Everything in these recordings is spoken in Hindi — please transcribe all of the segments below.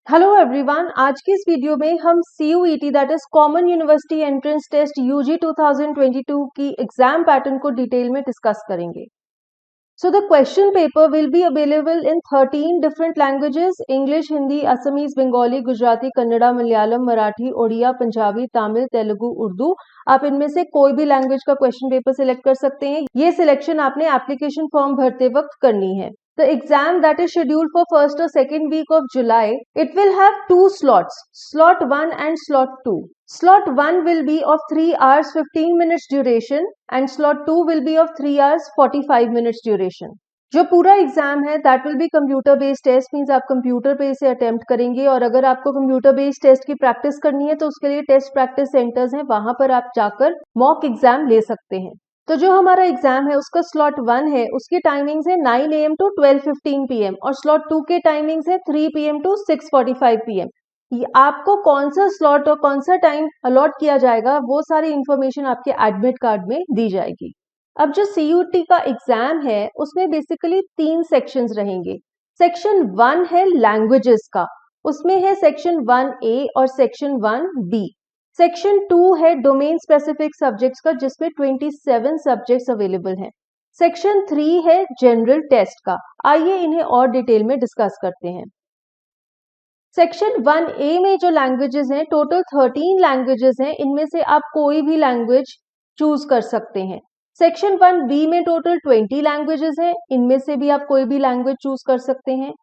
हेलो एवरीवन, आज की इस वीडियो में हम CUET that is common university entrance test UG 2022 की एग्जाम पैटर्न को डिटेल में डिस्कस करेंगे। So the question paper will be available in 13 different languages: English, Hindi, Assamese, Bengali, Gujarati, Kannada, Malayalam, Marathi, Odia, Punjabi, Tamil, Telugu, Urdu. आप इनमें से कोई भी लैंग्वेज का क्वेश्चन पेपर सिलेक्ट कर सकते हैं। ये सिलेक्शन आपने एप्लीकेशन फॉर्म भरते वक्त करनी है। The exam that is scheduled for first or second week of July, it will have two slots, slot 1 and slot 2. Slot 1 will be of 3 hours 15 minutes duration and slot 2 will be of 3 hours 45 minutes duration. जो पूरा एग्जाम है that will be computer based test, means आप कंप्यूटर पे इसे अटेम्प्ट करेंगे। और अगर आपको कंप्यूटर बेस्ड टेस्ट की प्रैक्टिस करनी है तो उसके लिए टेस्ट प्रैक्टिस सेंटर्स हैं, वहां पर आप जाकर मॉक एग्जाम ले सकते हैं। तो जो हमारा एग्जाम है उसका स्लॉट 1 है, उसकी टाइमिंग्स है 9 AM टू 12:15 PM और स्लॉट 2 के टाइमिंग्स है 3 PM टू 6:45 PM। आपको कौन सा स्लॉट और कौन सा टाइम अलॉट किया जाएगा वो सारी इंफॉर्मेशन आपके एडमिट कार्ड में दी जाएगी। अब जो CUET का एग्जाम है उसमें बेसिकली 3 सेक्शंस रहेंगे। सेक्शन 1 है लैंग्वेजेस का, उसमें है सेक्शन 1A और सेक्शन 1B। सेक्शन 2 है डोमेन स्पेसिफिक सब्जेक्ट्स का, जिसमें 27 सब्जेक्ट्स अवेलेबल हैं। सेक्शन 3 है जनरल टेस्ट का। आइए इन्हें और डिटेल में डिस्कस करते हैं। सेक्शन 1A में जो लैंग्वेजेस हैं, टोटल 13 लैंग्वेजेस हैं, इनमें से आप कोई भी लैंग्वेज चूज कर सकते हैं। सेक्शन 1B में टोटल 20 लैंग्वेजेस हैं, इनमें से भी आप कोई भी लैंग्वेज चूज कर सकते हैं।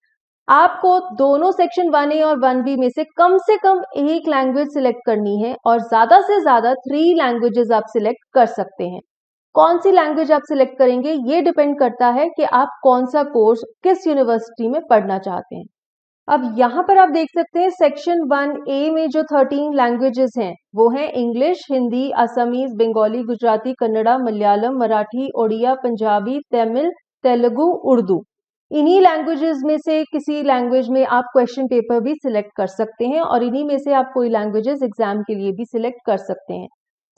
आपको दोनों सेक्शन 1A और 1B में से कम एक लैंग्वेज सिलेक्ट करनी है और ज्यादा से ज्यादा 3 लैंग्वेजेस आप सिलेक्ट कर सकते हैं। कौन सी लैंग्वेज आप सिलेक्ट करेंगे ये डिपेंड करता है कि आप कौन सा कोर्स किस यूनिवर्सिटी में पढ़ना चाहते हैं। अब यहाँ पर आप देख सकते हैं सेक्शन 1A में जो 13 लैंग्वेजेस हैं वो हैं इंग्लिश, हिंदी, असमीज, बंगाली, गुजराती, कन्नड़ा, मलयालम, मराठी, ओडिया, पंजाबी, तमिल, तेलुगु, उर्दू। इन्हीं लैंग्वेजेस में से किसी लैंग्वेज में आप क्वेश्चन पेपर भी सिलेक्ट कर सकते हैं और इन्हीं में से आप कोई लैंग्वेजेस एग्जाम के लिए भी सिलेक्ट कर सकते हैं।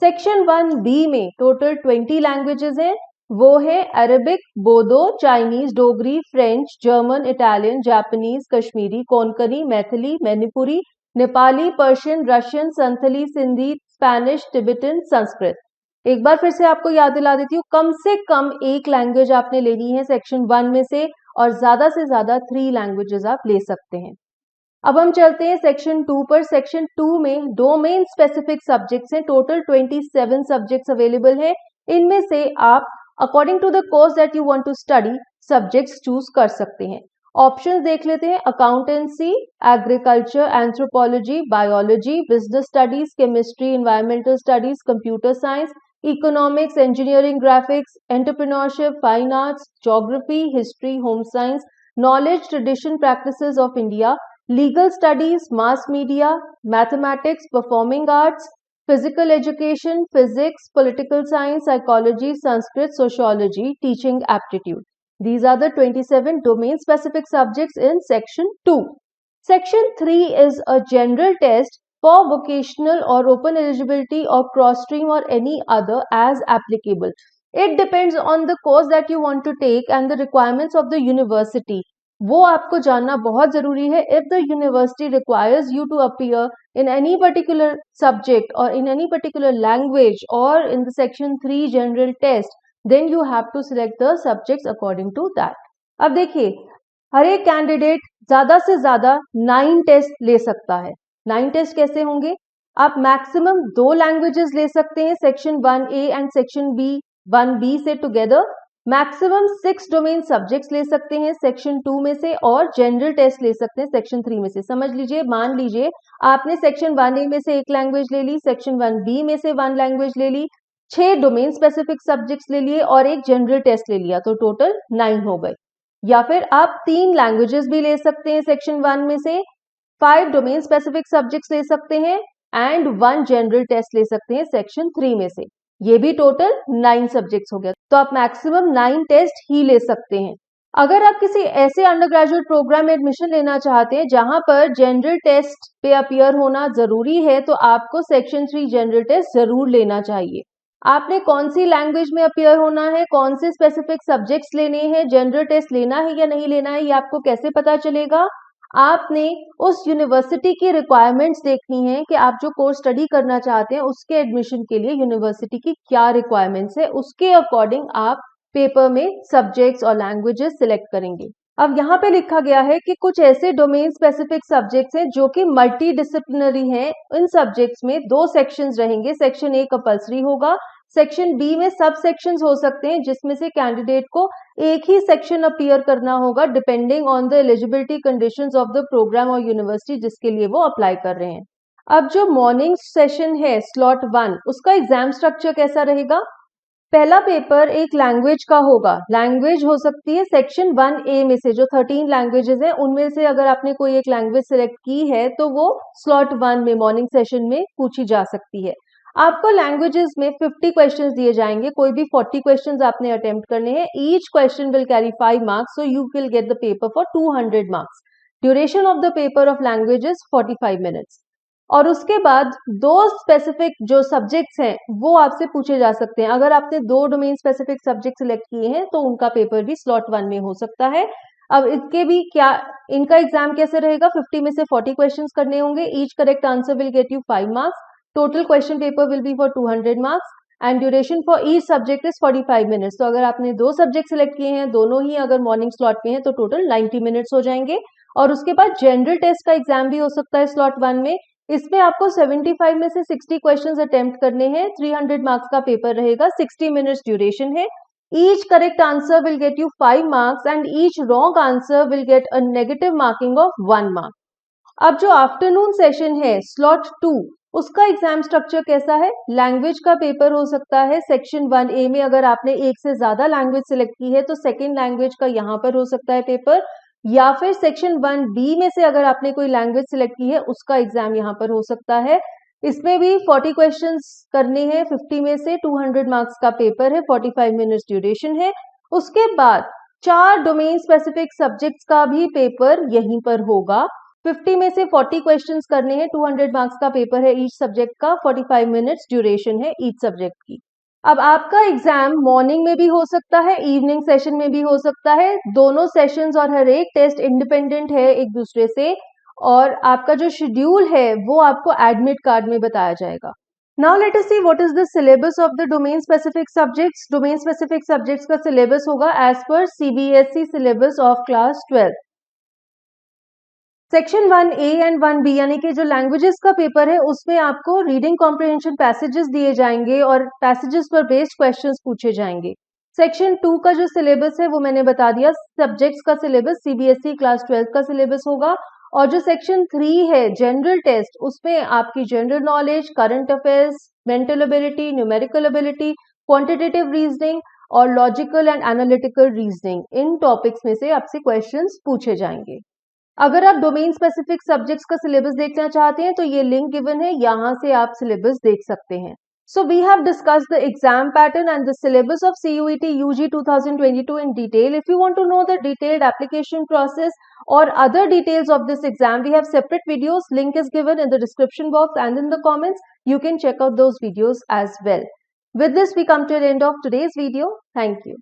सेक्शन 1B में टोटल 20 लैंग्वेजेस हैं, वो है Arabic, Bodo, Chinese, Dogri, French, German, Italian, Japanese, Kashmiri, Konkani, Maithili, Manipuri, Nepali, Persian, Russian, Santhali, Sindhi, Spanish, Tibetan, Sanskrit. एक बार फिर से आपको याद दिला देती हूँ, कम से कम एक लैंग्वेज आपने लेनी है सेक्शन 1 में से और ज्यादा से ज्यादा 3 लैंग्वेजेस आप ले सकते हैं। अब हम चलते हैं सेक्शन 2 पर। सेक्शन 2 में डोमेन स्पेसिफिक सब्जेक्ट्स हैं, टोटल 27 सब्जेक्ट्स अवेलेबल हैं। इनमें से आप according to the course that you want to study subjects choose कर सकते हैं। ऑप्शंस देख लेते हैं: accountancy, agriculture, anthropology, biology, business studies, chemistry, environmental studies, computer science, economics, engineering, graphics, entrepreneurship, fine arts, geography, history, home science, knowledge, tradition, practices of India, legal studies, mass media, mathematics, performing arts, physical education, physics, political science, psychology, Sanskrit, sociology, teaching aptitude. These are the 27 domain specific subjects in section 2. Section 3 is a general test for vocational or open eligibility or cross stream or any other as applicable. It depends on the course that you want to take and the requirements of the university. वो आपको जानना बहुत जरूरी है। If the university requires you to appear in any particular subject or in any particular language or in the section 3 general test, then you have to select the subjects according to that. अब देखिए, हर एक कैंडिडेट ज्यादा से ज्यादा 9 टेस्ट ले सकता है। 9 टेस्ट कैसे होंगे? आप मैक्सिमम 2 लैंग्वेजेस ले सकते हैं section 1A and section 1B से टुगेदर। मैक्सिमम 6 डोमेन सब्जेक्ट्स ले सकते हैं सेक्शन 2 में से और जनरल टेस्ट ले सकते हैं सेक्शन 3 में से। समझ लीजिए, मान लीजिए आपने सेक्शन 1A में से 1 लैंग्वेज ले ली, सेक्शन 1B में से 1 लैंग्वेज ले ली, 6 डोमेन स्पेसिफिक सब्जेक्ट्स ले लिए और 1 जनरल टेस्ट ले लिया, तो टोटल 9 हो गए। या फिर आप 3 लैंग्वेजेस भी ले सकते हैं सेक्शन 1 में से, 5 डोमेन स्पेसिफिक सब्जेक्ट्स ले सकते हैं एंड 1 जनरल टेस्ट ले सकते हैं सेक्शन 3 में से। ये भी टोटल 9 सब्जेक्ट्स हो गया, तो आप मैक्सिमम 9 टेस्ट ही ले सकते हैं। अगर आप किसी ऐसे अंडर ग्रेजुएट प्रोग्राम में एडमिशन लेना चाहते हैं जहां पर जनरल टेस्ट पे अपीयर होना जरूरी है, तो आपको सेक्शन 3 जनरल टेस्ट जरूर लेना चाहिए। आपने कौन सी लैंग्वेज में अपीयर होना है, कौन से स्पेसिफिक सब्जेक्ट्स लेने हैं, जनरल टेस्ट लेना है या नहीं लेना है, ये आपको कैसे पता चलेगा? आपने उस यूनिवर्सिटी की रिक्वायरमेंट्स देखनी है कि आप जो कोर्स स्टडी करना चाहते हैं उसके एडमिशन के लिए यूनिवर्सिटी की क्या रिक्वायरमेंट्स है, उसके अकॉर्डिंग आप पेपर में सब्जेक्ट्स और लैंग्वेजेस सिलेक्ट करेंगे। अब यहाँ पे लिखा गया है कि कुछ ऐसे डोमेन स्पेसिफिक सब्जेक्ट्स हैं जो कि मल्टी डिसिप्लिनरी हैं। इन सब्जेक्ट्स में 2 सेक्शंस रहेंगे। सेक्शन ए कंपल्सरी होगा, सेक्शन बी में सब सेक्शंस हो सकते हैं जिसमें से कैंडिडेट को एक ही सेक्शन अपीयर करना होगा depending on the eligibility conditions of the programme और यूनिवर्सिटी जिसके लिए वो अप्लाई कर रहे हैं। अब जो मॉर्निंग सेशन है स्लॉट 1, उसका एग्जाम स्ट्रक्चर कैसा रहेगा? पहला पेपर एक लैंग्वेज का होगा। लैंग्वेज हो सकती है सेक्शन 1A में से जो 13 लैंग्वेजेस हैं उनमें से अगर आपने कोई एक लैंग्वेज सिलेक्ट की है तो वो स्लॉट 1 में मॉर्निंग सेशन में पूछी जा सकती है। आपको लैंग्वेजेस में 50 क्वेश्चंस दिए जाएंगे, कोई भी 40 क्वेश्चंस आपने अटेम्प्ट करने हैं। Each question will carry 5 marks, so you will get the paper for 200 marks. Duration of the paper of language is 45 minutes. और उसके बाद 2 स्पेसिफिक जो सब्जेक्ट्स हैं वो आपसे पूछे जा सकते हैं। अगर आपने 2 डोमेन स्पेसिफिक सब्जेक्ट सिलेक्ट किए हैं तो उनका पेपर भी स्लॉट 1 में हो सकता है। अब इसके भी क्या इनका एग्जाम कैसे रहेगा? 50 में से 40 क्वेश्चंस करने होंगे। Each correct answer will get you 5 marks. Total question paper will B for 200 marks and duration for each subject is 45 minutes. तो अगर आपने 2 सब्जेक्ट सिलेक्ट किए हैं, दोनों ही अगर मॉर्निंग स्लॉट में है तो टोटल 90 मिनट्स हो जाएंगे। और उसके बाद जनरल टेस्ट का एग्जाम भी हो सकता है स्लॉट 1 में। इसमें आपको 75 में से 60 क्वेश्चंस अटेम्प्ट करने हैं। 300 मार्क्स का पेपर रहेगा, 60 मिनट्स ड्यूरेशन है। Each correct answer will get you 5 marks and each wrong answer will get a negative marking of 1 mark. अब जो आफ्टरनून सेशन है स्लॉट 2, उसका एग्जाम स्ट्रक्चर कैसा है? लैंग्वेज का पेपर हो सकता है सेक्शन 1A में। अगर आपने एक से ज्यादा लैंग्वेज सिलेक्ट की है तो सेकेंड लैंग्वेज का यहाँ पर हो सकता है पेपर, या फिर सेक्शन 1B में से अगर आपने कोई लैंग्वेज सिलेक्ट की है उसका एग्जाम यहाँ पर हो सकता है। इसमें भी 40 क्वेश्चंस करने हैं, 50 में से 200 मार्क्स का पेपर है, 45 मिनट्स ड्यूरेशन है। उसके बाद 4 डोमेन स्पेसिफिक सब्जेक्ट्स का भी पेपर यहीं पर होगा। 50 में से 40 क्वेश्चंस करने हैं, 200 मार्क्स का पेपर है ईच सब्जेक्ट का, 45 मिनट्स ड्यूरेशन है ईच सब्जेक्ट की। अब आपका एग्जाम मॉर्निंग में भी हो सकता है, इवनिंग सेशन में भी हो सकता है। दोनों सेशंस और हर एक टेस्ट इंडिपेंडेंट है एक दूसरे से, और आपका जो शेड्यूल है वो आपको एडमिट कार्ड में बताया जाएगा। Now let us see what is the syllabus of the domain specific subjects. Domain specific subjects का सिलेबस होगा as per CBSE syllabus of class 12। Section 1A and 1B यानी कि जो लैंग्वेजेस का पेपर है उसमें आपको रीडिंग कॉम्प्रिहेंशन पैसेजेस दिए जाएंगे और पैसेजेस पर बेस्ड क्वेश्चंस पूछे जाएंगे। सेक्शन 2 का जो सिलेबस है वो मैंने बता दिया, सब्जेक्ट्स का सिलेबस CBSE क्लास 12 का सिलेबस होगा। और जो सेक्शन 3 है जनरल टेस्ट, उसमें आपकी general knowledge, current affairs, mental ability, numerical ability, quantitative reasoning और लॉजिकल एंड एनालिटिकल रीजनिंग, इन टॉपिक्स में से आपसे क्वेश्चंस पूछे जाएंगे। अगर आप डोमेन स्पेसिफिक सब्जेक्ट्स का सिलेबस देखना चाहते हैं तो ये लिंक गिवन है, यहाँ से आप सिलेबस देख सकते हैं। So we have discussed the exam pattern and the syllabus of CUET UG 2022 in detail. If you want to know the detailed application process or other details of this exam, we have separate videos. Link is given in the description box and in the comments. You can check out those videos as well. With this, we come to the end of today's video. Thank you.